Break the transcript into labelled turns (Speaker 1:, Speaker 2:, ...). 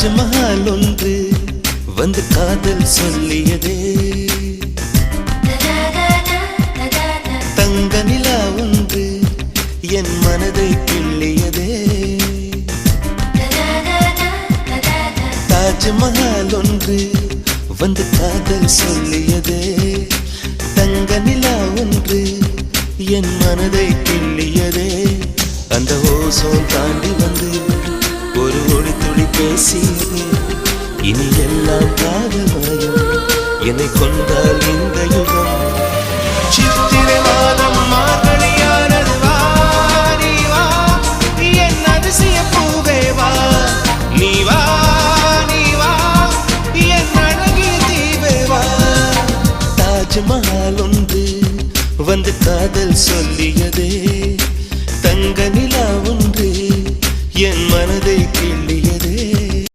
Speaker 1: தாஜ்மஹால் ஒன்று வந்து காதல் சொல்லியதே, தங்க நிலா ஒன்று என் மனதை கிள்ளியதே. தாஜ்மஹால் ஒன்று வந்து காதல் சொல்லியதே, தங்க நிலா ஒன்று என் மனதை கிள்ளியதே. அந்த ஓசோன் தாண்டி வந்து ஒரு ஒளி துளி பேசியது, இனி எல்லாம் காதல் மாயம், என்னை கொண்டால் இந்த யுகம். சித்திரை மாதம் மார்கழியானது, வா நீ வா என் அதிசய பூவே வா, நீ வா நீ வா என் அழகிய தீவே வா. தாஜ்மஹால் ஒன்று வந்து காதல் சொல்லியதே.